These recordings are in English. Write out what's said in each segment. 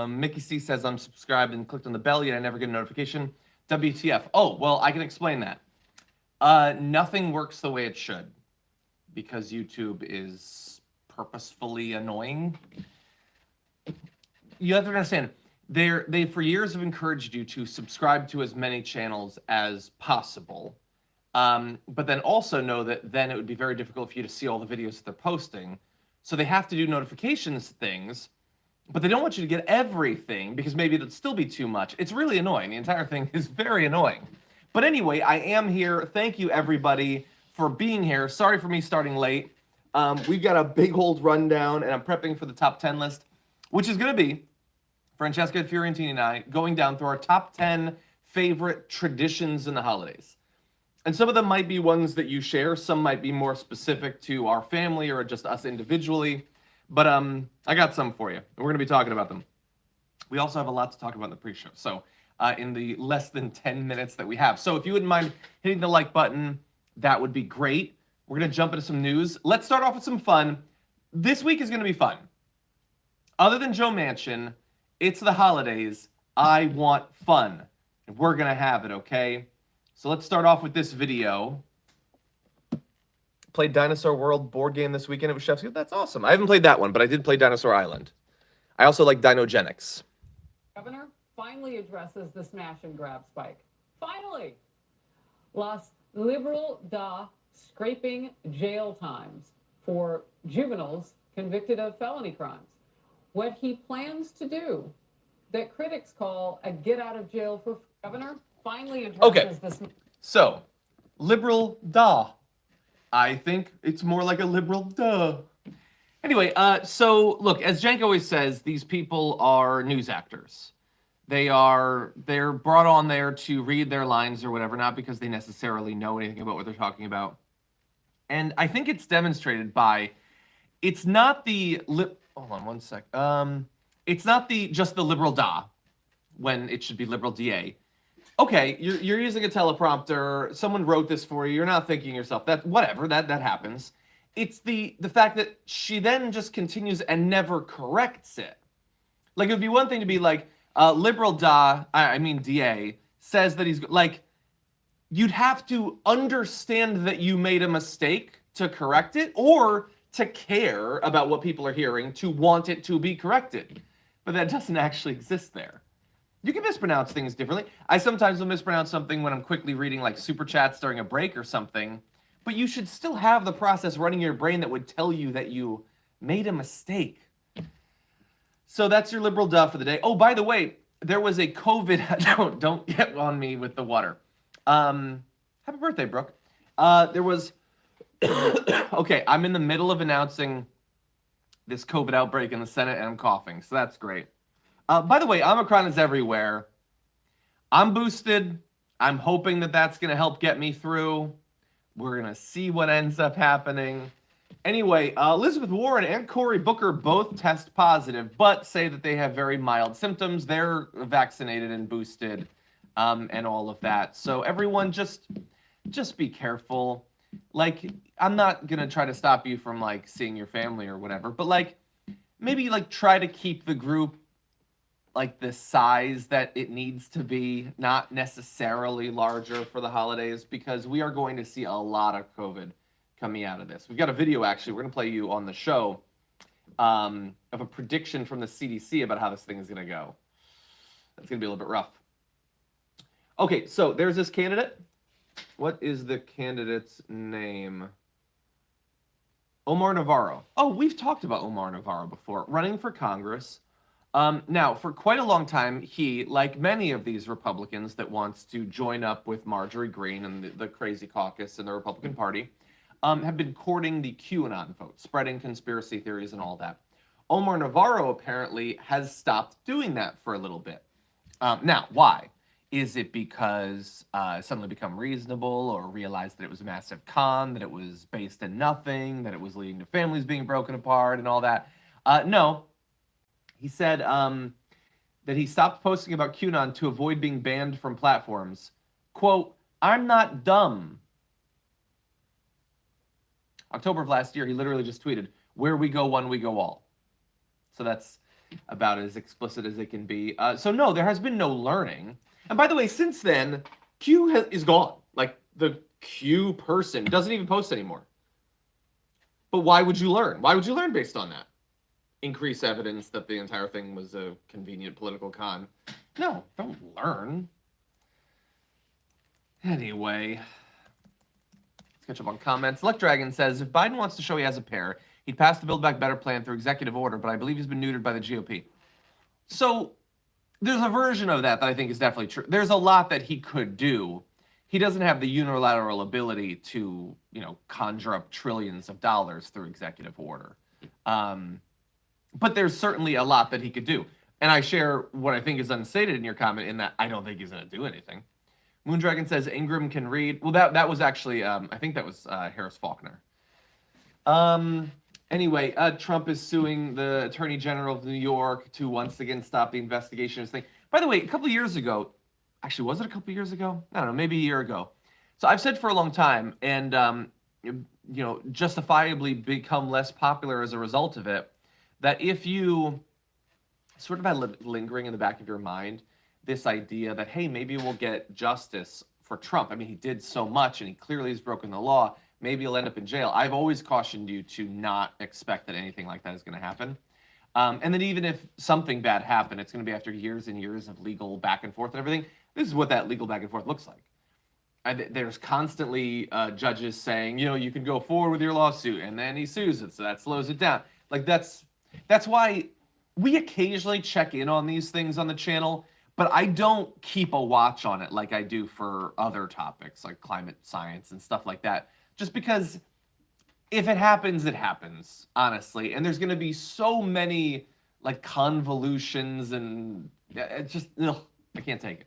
Mickey C says, I'm subscribed and clicked on the bell, yet I never get a notification. WTF. Oh, well, I can explain that. Nothing works the way it should because YouTube is purposefully annoying. You have to understand, they for years have encouraged you to subscribe to as many channels as possible. But then also know that then it would be very difficult for you to see all the videos that they're posting. So they have to do notifications things, but they don't want you to get everything because maybe it'd still be too much. It's really annoying. The entire thing is very annoying. But anyway, I am here. Thank you, everybody, for being here. Sorry for me starting late. We've got a big old rundown, and I'm prepping for the top 10 list, which is going to be Francesca Fiorentini and I going down through our top 10 favorite traditions in the holidays. And some of them might be ones that you share. Some might be more specific to our family or just us individually. But I got some for you, and we're going to be talking about them. We also have a lot to talk about in the pre-show, so in the less than 10 minutes that we have. So if you wouldn't mind hitting the like button, that would be great. We're going to jump into some news. Let's start off with some fun. This week is going to be fun. Other than Joe Manchin, it's the holidays. I want fun, and we're going to have it, okay? So let's start off with this video. Played Dinosaur World board game this weekend. It was Chef's. That's awesome. I haven't played that one, but I did play Dinosaur Island. I also like Dinogenics. Governor finally addresses the smash and grab spike. Finally! Los liberal da scraping jail times for juveniles convicted of felony crimes. What he plans to do that critics call a get out of jail for governor finally addresses this. So, liberal da. I think it's more like a liberal duh. Anyway, so look, as Jank always says, these people are news actors. They're brought on there to read their lines or whatever, not because they necessarily know anything about what they're talking about. And I think it's demonstrated by, it's not the hold on one sec. It's not just the liberal da when it should be liberal da. Okay, you're using a teleprompter. Someone wrote this for you. You're not thinking yourself. That whatever. That happens. It's the fact that she then just continues and never corrects it. Like it would be one thing to be like liberal DA says that he's like. You'd have to understand that you made a mistake to correct it, or to care about what people are hearing to want it to be corrected. But that doesn't actually exist there. You can mispronounce things differently. I sometimes will mispronounce something when I'm quickly reading like super chats during a break or something, but you should still have the process running in your brain that would tell you that you made a mistake. So that's your liberal duh for the day. Oh, by the way, there was a COVID, don't get on me with the water. Happy birthday, Brooke. There was, okay, I'm in the middle of announcing this COVID outbreak in the Senate and I'm coughing, so that's great. By the way, Omicron is everywhere. I'm boosted. I'm hoping that that's going to help get me through. We're going to see what ends up happening. Anyway, Elizabeth Warren and Cory Booker both test positive, but say that they have very mild symptoms. They're vaccinated and boosted and all of that. So everyone just be careful. Like, I'm not going to try to stop you from, like, seeing your family or whatever, but, like, maybe, like, try to keep the group like the size that it needs to be, not necessarily larger for the holidays, because we are going to see a lot of COVID coming out of this. We've got a video, actually, we're going to play you on the show, of a prediction from the CDC about how this thing is going to go. That's going to be a little bit rough. Okay, so there's this candidate. What is the candidate's name? Omar Navarro. Oh, we've talked about Omar Navarro before, running for Congress. Now, for quite a long time, he, like many of these Republicans that wants to join up with Marjorie Greene and the crazy caucus in the Republican Party, have been courting the QAnon vote, spreading conspiracy theories and all that. Omar Navarro apparently has stopped doing that for a little bit. Now, why? Is it because suddenly become reasonable or realized that it was a massive con, that it was based in nothing, that it was leading to families being broken apart and all that? No. He said that he stopped posting about QAnon to avoid being banned from platforms. Quote, I'm not dumb. October of last year, he literally just tweeted, where we go one, we go all. So that's about as explicit as it can be. So no, there has been no learning. And by the way, since then, is gone. Like, the Q person doesn't even post anymore. But why would you learn? Why would you learn based on that? Increase evidence that the entire thing was a convenient political con. No, don't learn. Anyway, let's catch up on comments. Luck Dragon says, if Biden wants to show he has a pair, he'd pass the Build Back Better plan through executive order, but I believe he's been neutered by the GOP. So there's a version of that I think is definitely true. There's a lot that he could do. He doesn't have the unilateral ability to, conjure up trillions of dollars through executive order. But there's certainly a lot that he could do. And I share what I think is unstated in your comment in that I don't think he's going to do anything. Moondragon says Ingram can read. Well, that was actually, I think that was Harris Faulkner. Anyway, Trump is suing the Attorney General of New York to once again stop the investigation. By the way, a couple of years ago, actually, was it a couple of years ago? I don't know, maybe a year ago. So I've said for a long time, and justifiably become less popular as a result of it, that if you sort of had lingering in the back of your mind this idea that, hey, maybe we'll get justice for Trump. I mean, he did so much, and he clearly has broken the law. Maybe he'll end up in jail. I've always cautioned you to not expect that anything like that is going to happen. And then even if something bad happened, it's going to be after years and years of legal back and forth and everything. This is what that legal back and forth looks like. There's constantly judges saying, you can go forward with your lawsuit, and then he sues it, so that slows it down. Like, that's why we occasionally check in on these things on the channel, but I don't keep a watch on it like I do for other topics, like climate science and stuff like that. Just because if it happens, honestly. And there's going to be so many, like, convolutions, and it just, I can't take it.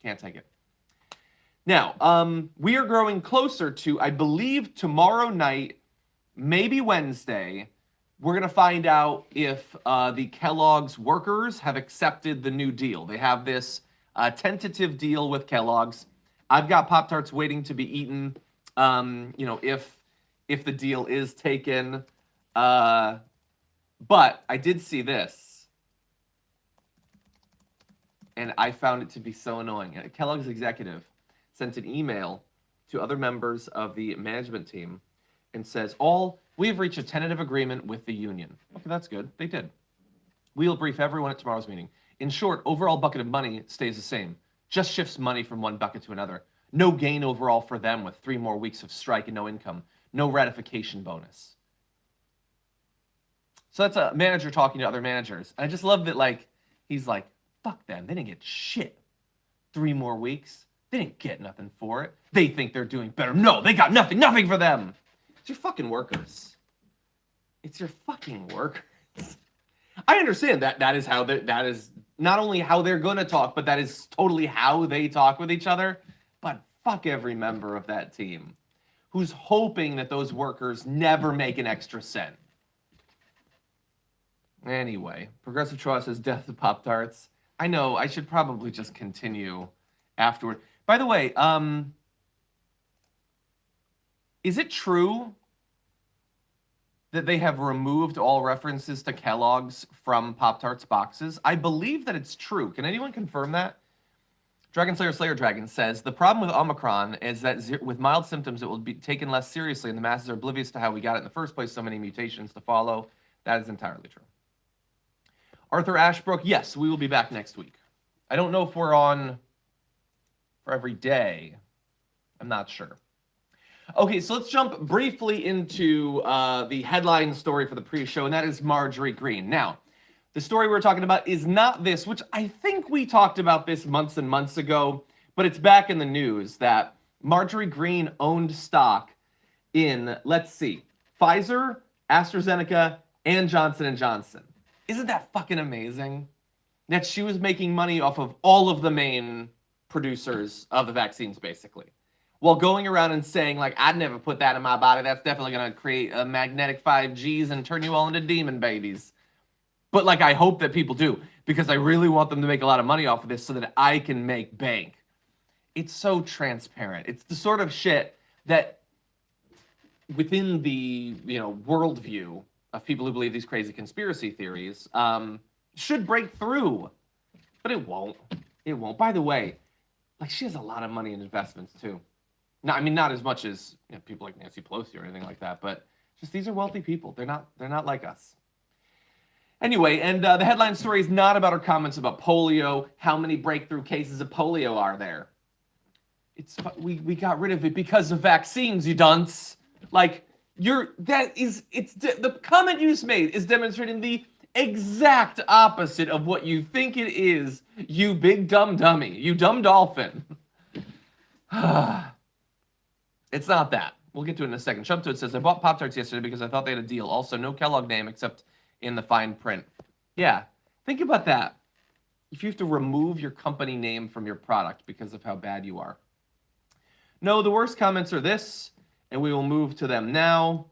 Can't take it. Now, we are growing closer to, I believe, tomorrow night, maybe Wednesday, we're going to find out if the Kellogg's workers have accepted the new deal. They have this tentative deal with Kellogg's. I've got Pop-Tarts waiting to be eaten, if the deal is taken. But I did see this, and I found it to be so annoying. Kellogg's executive sent an email to other members of the management team and says, we have reached a tentative agreement with the union. Okay, that's good. They did. We'll brief everyone at tomorrow's meeting. In short, overall bucket of money stays the same. Just shifts money from one bucket to another. No gain overall for them with 3 more weeks of strike and no income. No ratification bonus. So that's a manager talking to other managers. And I just love that, he's like, fuck them. They didn't get shit. 3 more weeks. They didn't get nothing for it. They think they're doing better. No, they got nothing for them. It's your fucking workers. It's your fucking workers. I understand that is how that is not only how they're going to talk, but that is totally how they talk with each other. But fuck every member of that team who's hoping that those workers never make an extra cent. Anyway, Progressive Choice says death to Pop-Tarts. I know, I should probably just continue afterward. By the way, is it true that they have removed all references to Kellogg's from Pop-Tarts boxes? I believe that it's true. Can anyone confirm that? Dragon Slayer Dragon says, the problem with Omicron is that with mild symptoms, it will be taken less seriously, and the masses are oblivious to how we got it in the first place, so many mutations to follow. That is entirely true. Arthur Ashbrook, yes, we will be back next week. I don't know if we're on for every day. I'm not sure. Okay, so let's jump briefly into the headline story for the pre-show, and that is Marjorie Greene. Now, the story we're talking about is not this, which I think we talked about this months and months ago, but it's back in the news that Marjorie Greene owned stock in, let's see, Pfizer, AstraZeneca, and Johnson & Johnson. Isn't that fucking amazing? That she was making money off of all of the main producers of the vaccines, basically. While going around and saying, I'd never put that in my body. That's definitely going to create a magnetic 5Gs and turn you all into demon babies. But, I hope that people do, because I really want them to make a lot of money off of this so that I can make bank. It's so transparent. It's the sort of shit that within the, worldview of people who believe these crazy conspiracy theories, should break through, but it won't. It won't. By the way, like, she has a lot of money in investments too. No, I mean, not as much as, you know, people like Nancy Pelosi or anything like that, but just these are wealthy people. They're not like us. Anyway, and the headline story is not about her comments about polio. How many breakthrough cases of polio are there? We got rid of it because of vaccines, you dunce. Like, the comment you just made is demonstrating the exact opposite of what you think it is, you big dumb dummy, you dumb dolphin. It's not that. We'll get to it in a second. Jump to it says, I bought Pop-Tarts yesterday because I thought they had a deal. Also, no Kellogg name except in the fine print. Yeah, think about that. If you have to remove your company name from your product because of how bad you are. No, the worst comments are this, and we will move to them now.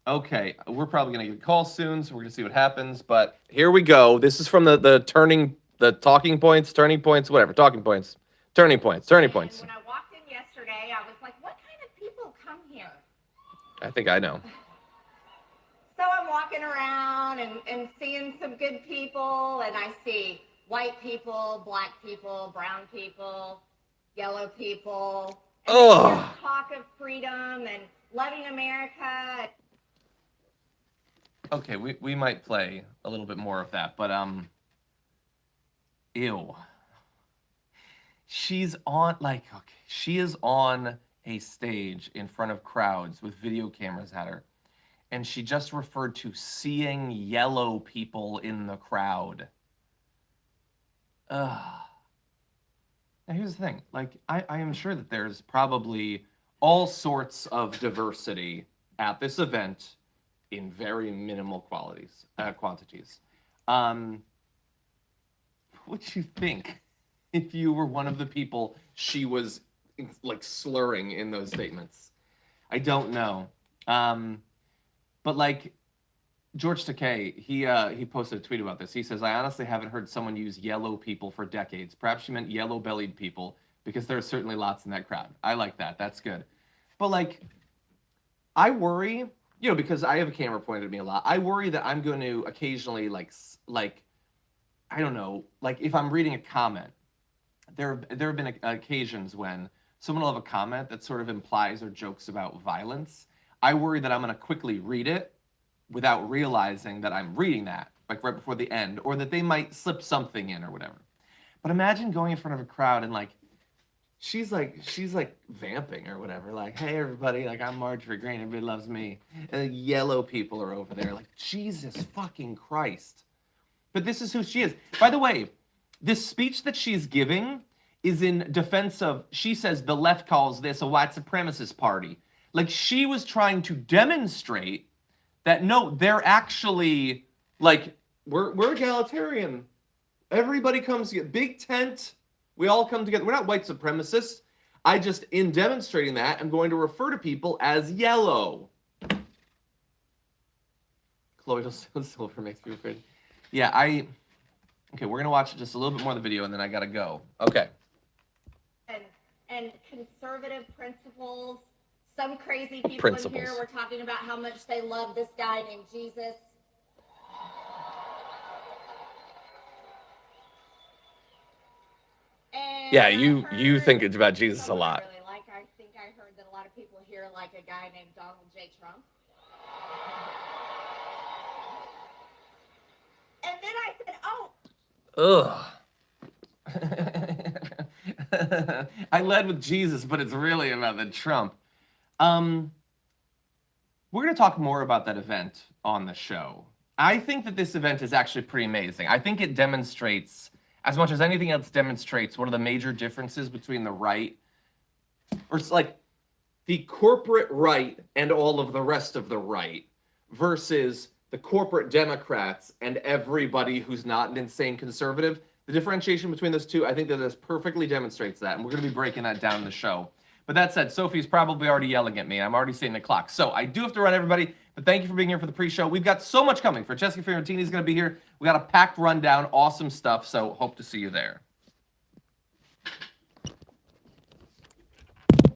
Okay, we're probably going to get a call soon, so we're going to see what happens, but here we go. This is from the talking points, turning points, whatever, talking points, turning points. When I walked in yesterday, I was like, what kind of people come here? I think I know. So I'm walking around and seeing some good people, and I see white people, black people, brown people, yellow people. And there's talk of freedom and loving America. Okay, we might play a little bit more of that, but ew. She is on a stage in front of crowds with video cameras at her, and she just referred to seeing yellow people in the crowd. Ugh. Now, here's the thing. Like, I am sure that there's probably all sorts of diversity at this event in very minimal quantities. What would you think if you were one of the people she was, like, slurring in those statements? I don't know. But, like, George Takei, he posted a tweet about this. He says, I honestly haven't heard someone use yellow people for decades. Perhaps she meant yellow-bellied people, because there are certainly lots in that crowd. I like that. That's good. But, like, I worry, you know, because I have a camera pointed at me a lot. I worry that I'm going to occasionally, like I don't know, like, if I'm reading a comment, there have been occasions when someone will have a comment that sort of implies or jokes about violence. I worry that I'm going to quickly read it without realizing that I'm reading that, like, right before the end, or that they might slip something in or whatever. But imagine going in front of a crowd and, like, she's like vamping or whatever, like, hey everybody, like, I'm Marjorie Greene, everybody loves me, and the yellow people are over there, like, Jesus fucking Christ. But this is who she is. By the way, this speech that she's giving is in defense of, she says the left calls this a white supremacist party. Like, she was trying to demonstrate that, no, they're actually, like, we're egalitarian. Everybody comes together. Big tent. We all come together. We're not white supremacists. I just, in demonstrating that, I'm going to refer to people as yellow. Colloidal silver makes me afraid. Yeah, okay, we're going to watch just a little bit more of the video, and then I got to go. Okay. And conservative principles. Some crazy people in here were talking about how much they love this guy named Jesus. And yeah, you think it's about Jesus a lot. I think I heard that a lot of people here like a guy named Donald J. Trump. And then I said, ugh. I led with Jesus, but it's really about the Trump. We're going to talk more about that event on the show. I think that this event is actually pretty amazing. I think it demonstrates, as much as anything else demonstrates, one of the major differences between the right, or it's like the corporate right and all of the rest of the right, versus the corporate Democrats and everybody who's not an insane conservative. The differentiation between those two, I think that this perfectly demonstrates that, and we're going to be breaking that down in the show. But that said, Sophie's probably already yelling at me. I'm already seeing the clock. So I do have to run, everybody, but thank you for being here for the pre-show. We've got so much coming. Francesca Fiorentini's going to be here. We got a packed rundown, awesome stuff, so hope to see you there.